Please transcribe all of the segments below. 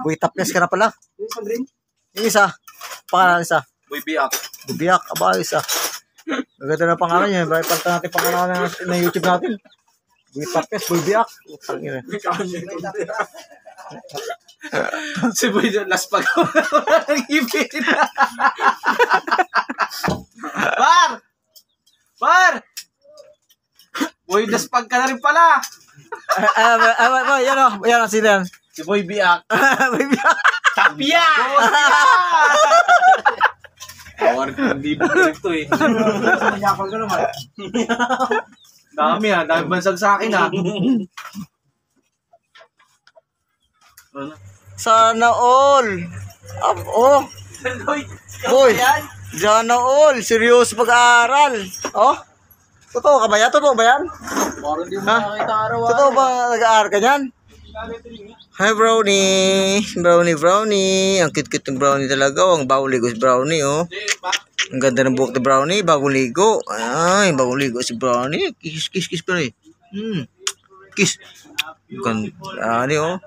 Boy Tapes ka na pala. Yung isa. Pangalan isa. Boy Biak. Bubiyak. Aba, isa. Maganda na pangalan niya. Bakit palitan natin pangalan na YouTube natin. Boy Tapes, Boy Biak. Utang yun. Si Boy last pag nag-ibig. Par! Boy, daspag ka na rin pala. Yan o. Yan o, sino yan? Si Boy Biak. Boy Biak. Tapia! Awar ko, hindi ba ito eh. Manyakal ka naman. Dami ha, dami bansag sa akin ha. Sana all. Oh. Boy. Sana all. Seryoso pag-aaral. Oh. Totoo ka ba yan? Totoo ba yan? Parang di mo nakakita araw-araw. Totoo ba nag-aaral ka yan? Hi Brownie. Brownie. Ang cute-cute ng Brownie talaga. Ang bagong ligo si Brownie oh. Ang ganda ng buhok ni Brownie. Bagong ligo. Ay, bagong ligo si Brownie. Kiss pa rin. Kiss. Brownie oh.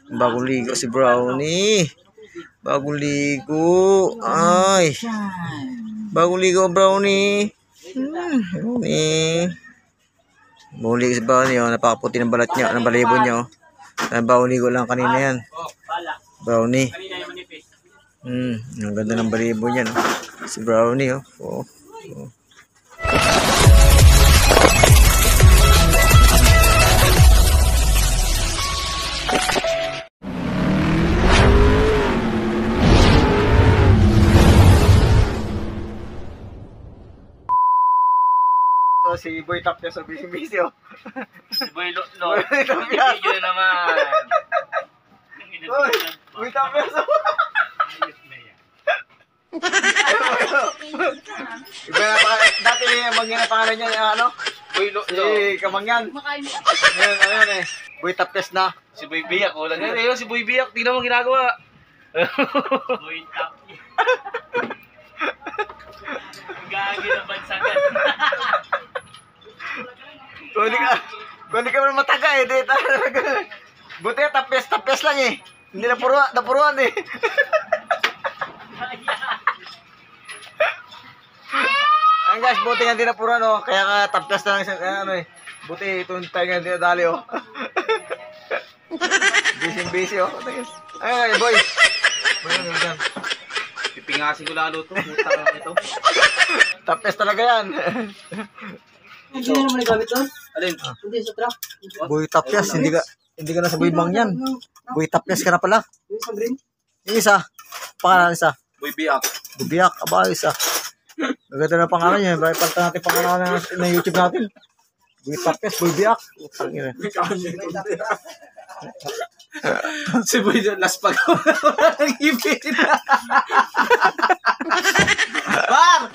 Bagong ligo si Brownie. Bagong ligo. Ay. Bagong ligo Brownie. Brownie. Bagong ligo si Brownie oh. Napakaputi ng balat niya. Ng balahibo niya oh. Bagong ligo lang kanina yan. Brownie. Ang ganda ng balahibo niya no. Si Brownie oh. So si Boy Tapes so busy oh. Si Boy Lotlo. Video na naman. Boy Tapes oh. Iba na pangalan. Dati Kamangyan na pangalan niya ano? Boy Lotlo. Si Kamangyan. Ngayon eh. Boy Tapes na. Si Boy Biak. Wala nga. Ayun si Boy Biak. Tingnan mo ginagawa. Boy Tapes. Gagi na bansagan. Kung hindi ka naman mataga eh. Buti tapes lang eh. Hindi napuruan eh. Ang guys, buti nga hindi napuruan oh. Kaya ka tapes lang isang ano eh. Buti itong tayo nga hindi nadali oh. Busy oh. Ay boy. Pipingasin ko lalo to. Putang ito. Tapes talaga yan. Hindi na naman nagamit doon? Alin? Hindi sa truck. Boy Tapes, hindi ka na sa Boy Mangyan. Boy Tapes ka na pala. Yung sa green? Yung isa. Pangalan isa. Boy Biak. Bubiyak. Aba, isa. Maganda na pangalan niya. Bakit palitan natin pangalan na YouTube natin. Boy Tapes, Boy Biak. Utang yun. Si Boy last pag nag-ibig. Par!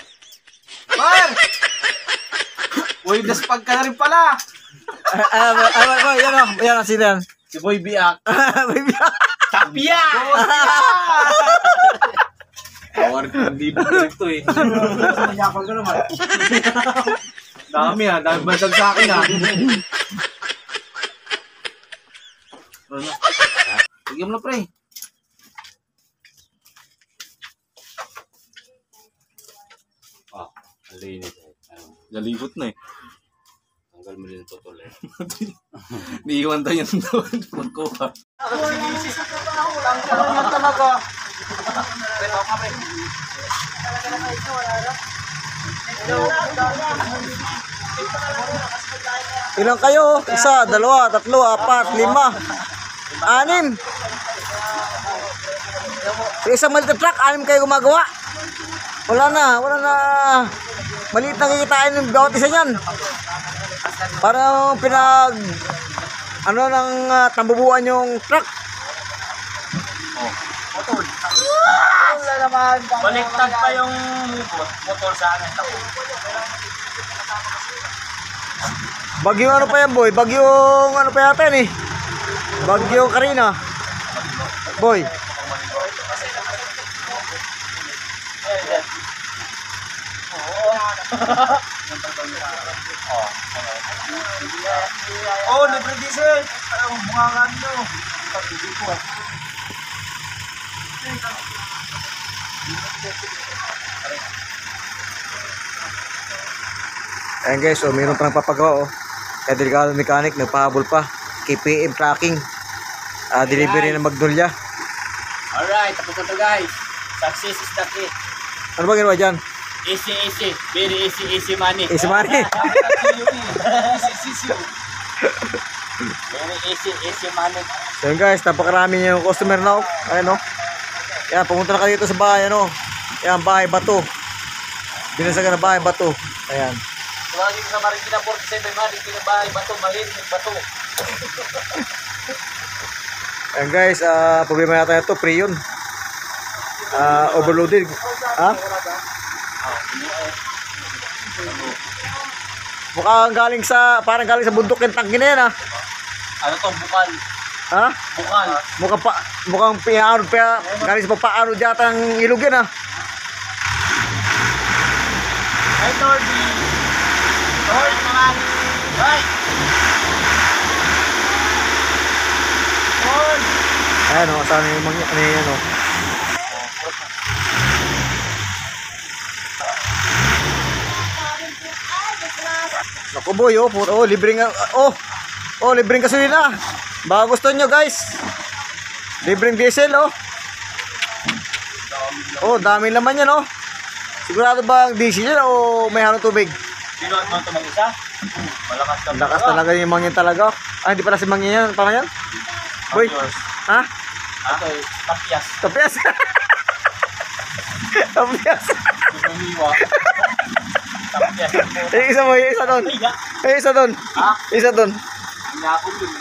Boy, daspag ka na rin pala. Yan o, sino yan? Si Boy Biak. Boy Biak. Tapia! Awar ko, hindi ba ito eh. Manyakal ka naman. Dami ha, dami bansag sa akin ha. Sige mo na pre. Alinis eh. Nalibot na eh. Tanggal mo din ito tuloy. Niiwan tayo yung doon. Magkuha. Yan talaga. Ilan kayo? Isa, dalawa, tatlo, apat, lima, anim. Sa isang maliit na truck, anim kayo gumagawa. Wala na. Maliit na kikitain ng bawat isa niyan. Parang ng tambubuan yung truck. Wala naman. Baliktad pa yung motor sa akin. Bagyong ano pa yan boy? Bagyong ano pa yata yan eh? Bagyong Karina. Boy. Oh, libre diesel. Parang bungangan nyo. Ayan guys, so mayroon pa ng papagawa oh. Kaya delikado mechanic, nagpahabol pa. KPM tracking. Delivery ng Magnolia. Alright, tapos na to guys. Success is the key. Ano ba ginawa dyan? Easy, easy. Very easy, easy money. Easy money. Very easy, easy money. So yun guys, napakarami yung customer na oh. Ayan oh. Yan, pumunta na kayo dito sa bahay ano. Yan, bahay bato. Binasagan na bahay bato. Ayan. Tumagin sa Marikina 47, Marikina bahay, bato, malin, bato. Ayan guys, problema yata ito, pre yun. Overloaded. Ha? Mukhang galing sa, parang galing sa bundok yung tangke na yan ha. Ano to, bukal? Ha? Bukal. Mukhang piano, galing sa pagpaano diyata ng ilog yan ha. Hey, Torby. Torby, man. Right. Torby. Ayan o, saan yung mga, ano yan o. Naku boy oh, libreng, libreng gasolina. Baka gusto nyo guys. Libreng diesel oh. Oh, dami laman yan oh. Sigurado ba ang diesel yan o may halong tubig? Sino at mga tumang isa? Malakas ka. Lakas talaga yung mangyan talaga. Hindi pala si mangyan yan. Parang yan? Boy, ha? Ito eh, tapyas. Tapias. Tapias. Tumiwa. Tapyas. Isa mo, isa doon. Isa doon. Ha? Isa doon. Hinapon yun.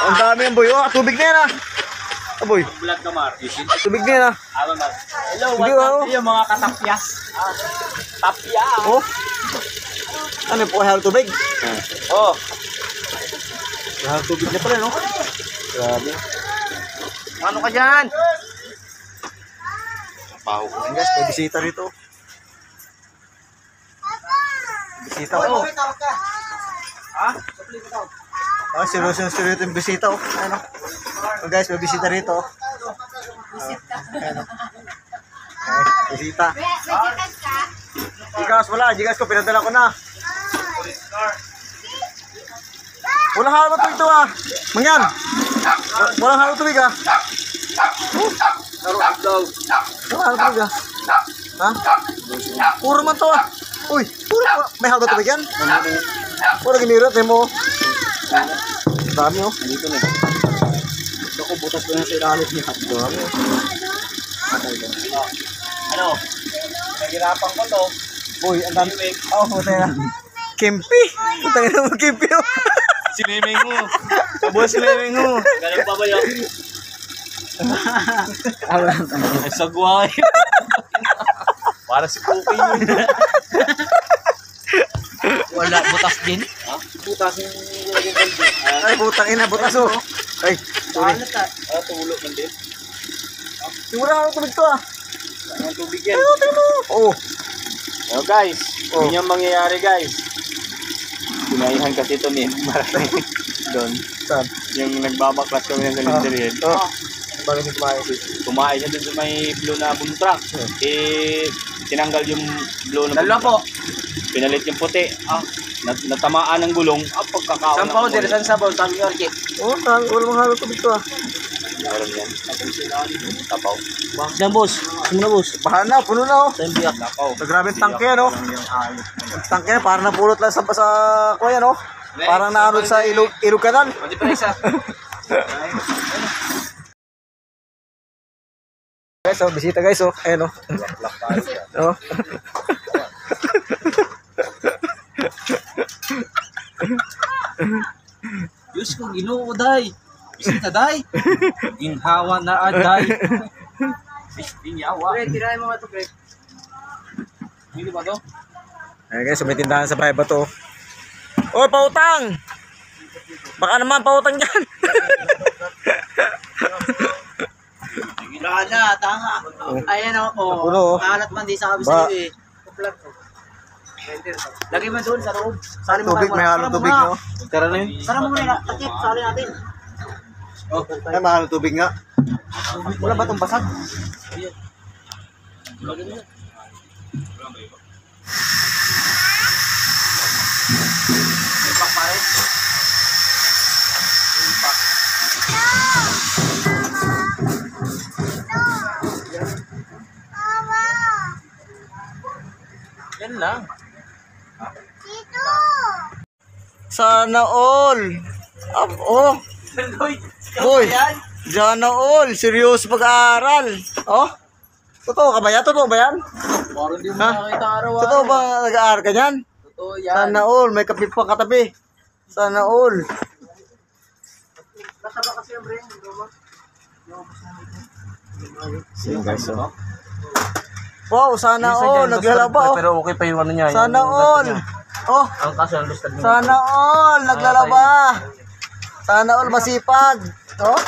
Ang dami yan boy. Oh, tubig na yan ah. Boy, Blood ka, Mar. tubig na yan ah. Ama, Mar. Hello, Sige, what's oh. up yung mga katapyas? Tapyas. Oh. Ano po halong tubig? Oh. Halong tubig na pala no. Grabe. Ano ka dyan? Paho ko. Ayan guys, may bisita rito. Bisita oh. Ha? Oh, seryoso yung bisita oh. Ano? Oh guys, may bisita rito. Ano? Bisita. Gigas wala, gigas ko pinadala ko na. Walang halo tubig to ah. Mangyan. Walang halo tubig ah. Naroon daw. Walang halo tubig ah. Ha? Puro man to ah. Uy, puro may halo tubig yan. Puro ginirot eh mo. Dami oh. Dito na. Ako, butas ko na sa ilalim niya. Dami oh. Ano? Nahirapan ko to. Uy, ang dami. Oh, puta na. Kimpi. Puta na mo kimpi oh. Siniming mo. Kabuha siniming mo. Ganun pa ba yun? Ay, sagway. Para si Cookie yun. Wala, butas din. Ha? Butas yung laging kalbi. Ay, putang ina, butas oh. Ay, sorry. Tulog man din. Siguro halo tubig to ah. Ang tubig yan. Ay, tingnan mo. Oh. Oh guys, Oh. yun yung mangyayari guys. Pinaihan kasi ito ni Maraming doon. Saan? Yung nagbabaklas kami ng cylinder head. Oh. Bakit hindi kumain? Kumain siya doon sa may blue na boom truck. Eh, tinanggal yung blue na boom truck. Pinalit yung puti. Natamaan ng gulong. Pagkakaon. Sampaw, dire san sabaw, sabi ko, Arki. Oh, wala mang halo tubig to ah. Meron yan. Tapaw. Dan, boss. Sino na, boss? Bahan na, puno na oh. Tayong biyak. Tapaw. Grabe ang tangke no. Tangke parang napulot lang sa kuya no. Parang naanod sa ilog kanal. Pwede pa isa. Guys, oh, bisita guys oh. Ayan oh. Oh. Diyos ko, ginoo, day. Bisita, day. Ginhawa na, day. Binyawa. Pre, tirahin mo nga ito, pre. Hindi ba to? Ayan guys, may tindahan sa bahay ba to? Oh, pautang! Baka naman pautang dyan. Wala na, tanga. Ayan o, Puno, oh. Kalat man di sa kabis Ba- eh. Kuplat ko. Lagay mo doon sa loob. Sali mo Tubig, may halong tubig, no? Tara na yun. Sara mo muna. Takip, sali natin. Ay, may halong tubig nga. Wala ba itong basag? Yan lang. Sana all. Oh. Boy. Sana all. Seryoso pag-aaral. Oh. Totoo ka ba yan? Totoo ba yan? Parang di mo Ha? nakakita araw-araw. Totoo ba nag-aaral ka yan? Totoo yan. Sana all. May kapit pa katabi. Sana all. Nasaba kasi yung brain. Sige guys, oh. Wow, sana all. Naglalaba, oh. Pero okay pa yung ano niya. Sana all. Oh. Ang kaso ang lustad niya. Sana all. Naglalaba. Sana all masipag. Oh.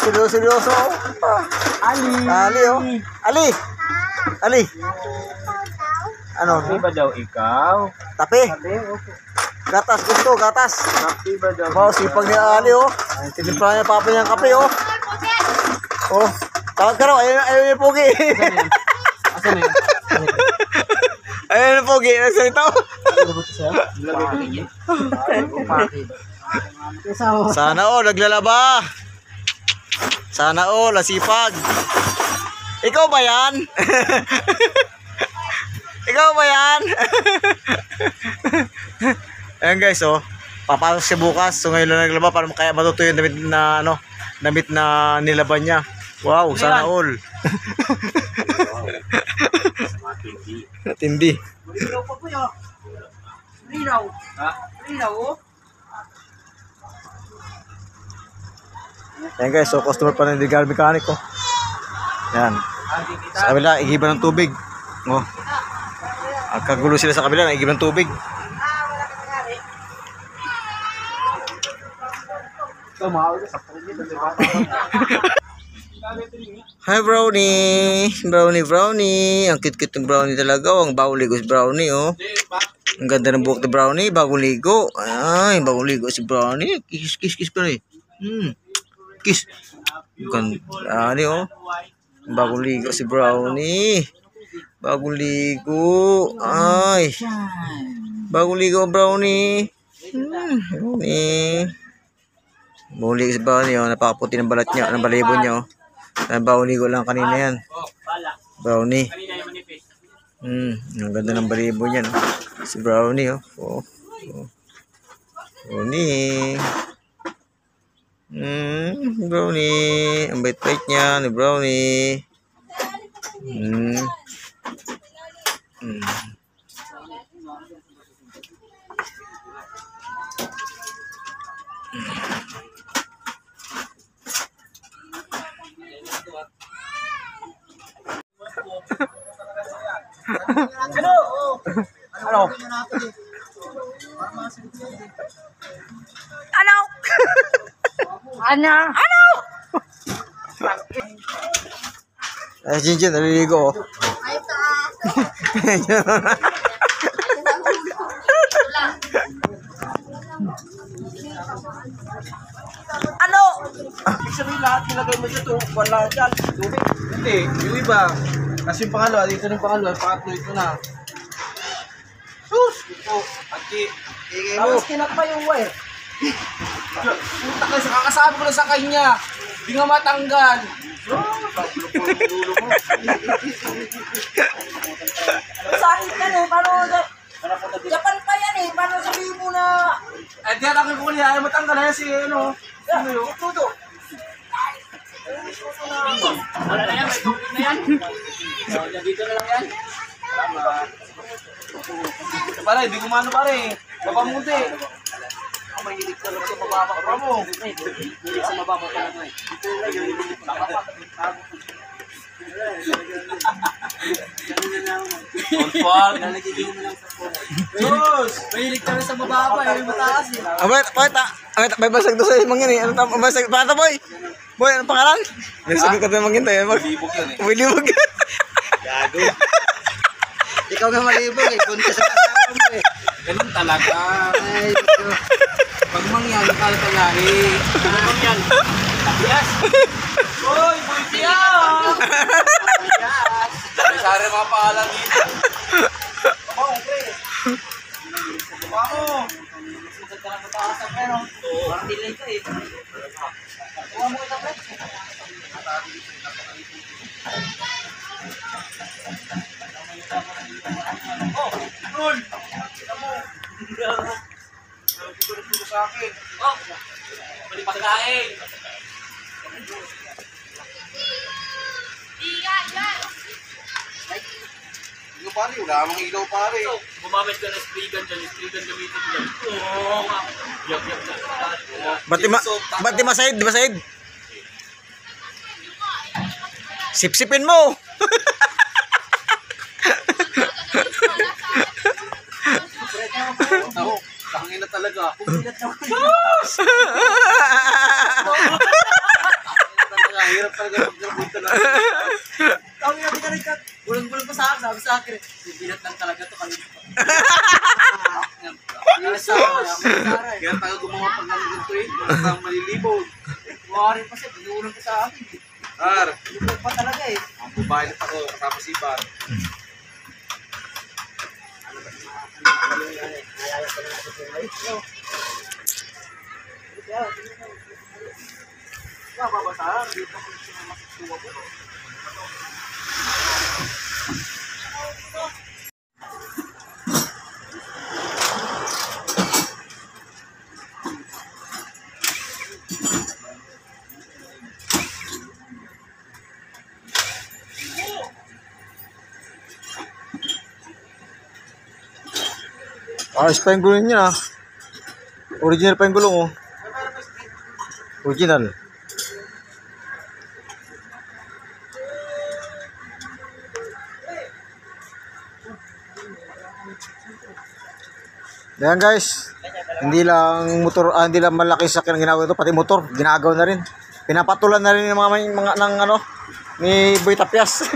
Seryoso. Oh. Ali, oh. Ali. Ali. Ano? Happy ba daw ikaw? Tape. Gatas, gusto, gatas. Happy ba daw? Wow, sipag ni Ali, oh. Tinipla niya papa niyang kape, oh. Oh. Tawag ka raw, ayaw niya pogi. Asan yun? Ayaw niya pogi, nagsalita, oh. Sana all, naglalaba. Sana all, nasipag. Ikaw ba yan? Ikaw ba yan? Ayan guys, oh. Papasok siya bukas. So ngayon lang naglaba para kaya matutuyo yung damit na ano, damit na nilaban niya. Wow, sana all. Tindi. Rinaw pa po yun. Rinaw. Ha? Rinaw, oh. Ayan guys, so customer pa ng legal mechanic, oh. Ayan. Sa kabila, igiba ng tubig. Oh. Ang kagulo sila sa kabila, igiba ng tubig. Hi Brownie! Brownie! Ang cute-cute ng Brownie talaga, oh. Ang bagong ligo si Brownie, oh. Ang ganda ng buhok ni Brownie, bagong ligo. Ay, bagong ligo si Brownie. Kiss pa rin. Kiss. Ganda, oh. Bagong ligo si Brownie. Bagong ligo. Ay. Bagong ligo Brownie. Brownie. Bagong ligo si Brownie, oh. Napakaputi ng balat niya, ng balahibo niya, oh. Bagong ligo lang kanina yan. Brownie. Ang ganda ng balahibo niya, no? Si Brownie, oh. Brownie. Brownie. Ang bait-bait niya ni Brownie. Ano? Ay, Jinjin, naliligo, oh. Ibig sabihin lahat nilagay mo dito, wala dyan. Tubig. Hindi, yung iba. Kasi yung pangalawa, dito yung pangalawa, pangatlo ito na. Sus! Ito, aki. Tapos kinakpa yung wire. Puta kayo, kakasabi ko na sa kanya. Di nga matanggal. Sakit yan eh, paano Japan pa yan eh, paano sabihin mo na Eh, di akin ko niya, ayaw matanggal na si, ano. Ano yun? Tudo. Wala na yan, may tubig na yan. Dito na lang yan. Pare, di kumano pare. Papamunti. Ang mahilig ka lang sa mababa ka mo. Hindi sa mababa ka lang. Konfort. Diyos! mahilig kami sa mababa, yung mataas eh. May basag doon sa imang yun, eh. Ano tam, basag, paano to, boy? Boy, anong pangalan? May sagot ka na mang ginto, eh. Libog yun eh. May libog. Gago. ikaw nga malibog eh. Bunta sa asawa mo eh. Ganun talaga. Ay, ito. Pag mangyan, kala talahi. Ano bang yan? Tapias! Hoy, buntiyan! Sari mga paalam dito. Bamong, pre. Bamong. Maganda ka mataas sa pre, no? Parang delay ka eh. Kuha mo kita, pre. Oh, Rul! Kita mo. Siguro sa akin. Oh! Bali pagkain! Ilaw pare, wala namang ilaw pare. So, gumamit ka ng sprigan dyan. Sprigan gamitin mo dyan. Oo nga. Yak na. Ba't di masaid? Di masaid? Sipsipin mo! Ako, tangin na talaga. Hirap talaga mag-grabot talaga. Tawag natin ka rin ka. Bulang-bulang pa sa akin. Sabi sa akin, bibilat lang talaga to kanina. Kaya tayo gumawa pag nalagyan to eh. Basta malilibog. Wari pa siya, binulang ka sa akin. Ar, binulang pa talaga eh. Ang bubaylat ako, kasama si Bar. Babasahan, dito ko masisuwa ko. Ayos pa yung gulong niya. Original pa yung gulong oh. Original. Ayan guys. Hindi lang motor, hindi lang malaki sakyan ang ginagawa ito, pati motor ginagawa na rin. Pinapatulan na rin ng mga ng ano ni Boy Tapias.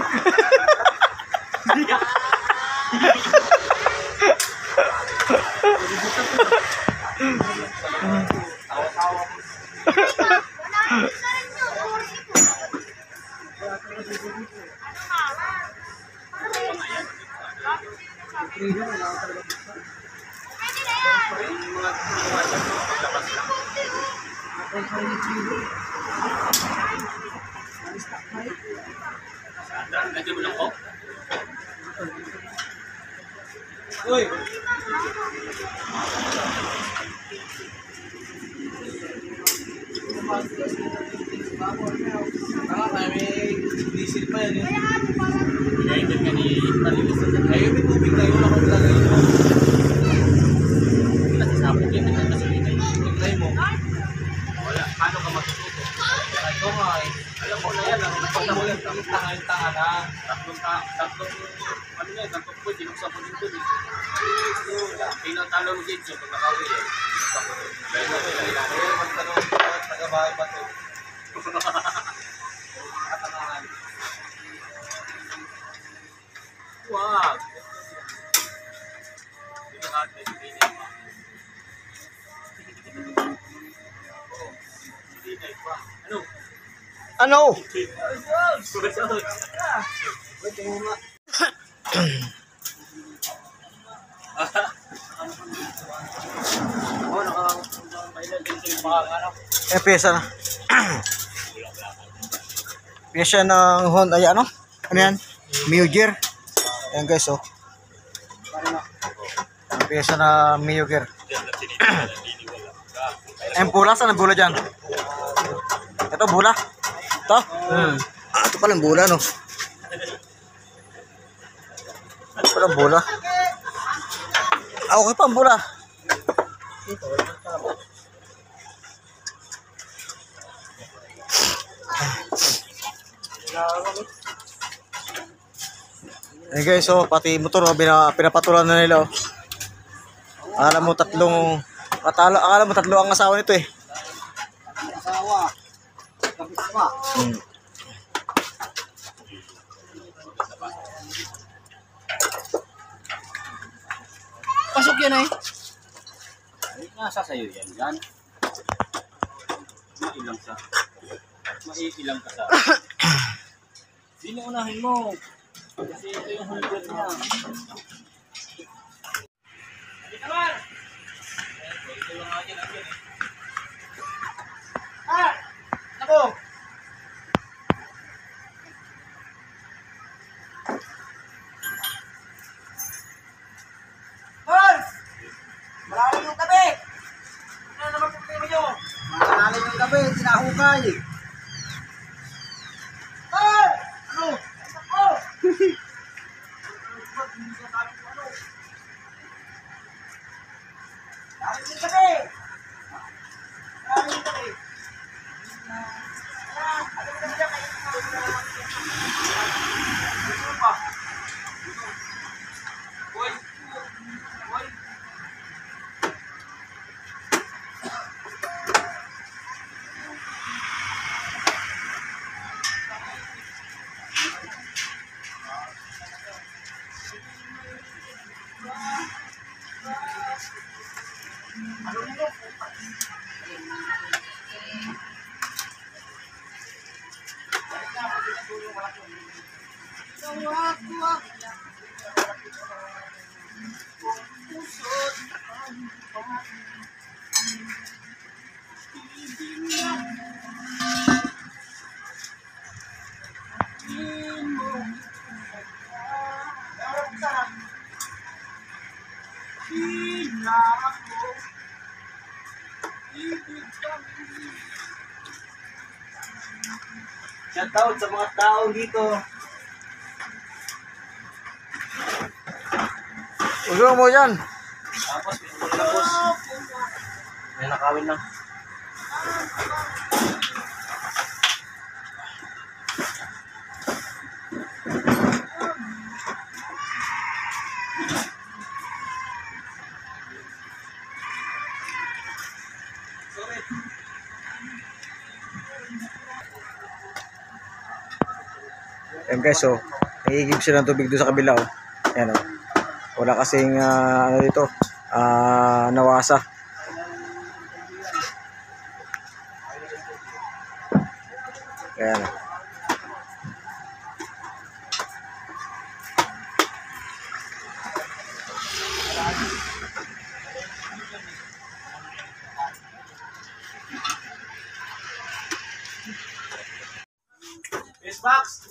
Lagyan mo lang ko? Uy! May diesel pa yan eh. Pinaitin ka ni Parilis. Ayun, may tubig na yun. Ako talaga yun. Nasasapot yan. Nagkasalita yun. Try mo. Wala. Paano ka matututo? Ito nga eh. Alam ko na yan. Pagkamulan kami tanga na. Tatlong, ano yan, tatlong po, dinuksa ko din doon eh. Pinatalo mo din siya pag nakawin yan. Ayun, magtanong ko taga-bahay pa to. Wag! Hindi ka natin, hindi na iba. Hindi na iba. Ano? Ano? Oo, nakakailan din sa mga ano. Eh, pyesa na. Pyesa ng Honda, ay ano? Ano yan? Miyugir. Ayan guys, oh. Ang pyesa na Miyugir. Ayan, pula. Saan ang bula dyan? Ito, bula. Ito? Ah, ito palang bula, no? Ito palang bula. Ah, okay pa ang bula. Eh guys, oh, pati motor oh, pinapatulan na nila oh. Akala mo tatlo ang asawa nito eh. Asawa. Kapit pa. pasok yan eh. Ay, nasa sa'yo yan. Yan. Mailang sa. Maiilang ka sa. Sino unahin mo? Kasi ito yung holder niya. Hindi naman! Ito yung akin. Ah! Ako! Hoy! Malalim yung tabi! Ano naman problema nyo? Malalim yung gabi, sinahukay. Hoy! Ano? Ako! Malalim yung tabi! Malalim yung tabi! Ayan, ano ba dyan? Ano pa? Boy! Boy! Shout out sa mga tao dito. Ulo mo yan. Tapos, tapos. May nakawin lang. Ayan guys, so nagigib siya ng tubig doon sa kabila, oh. Ayan, oh. Wala kasing ano dito, nawasa. Ayan, oh. Yes, Max!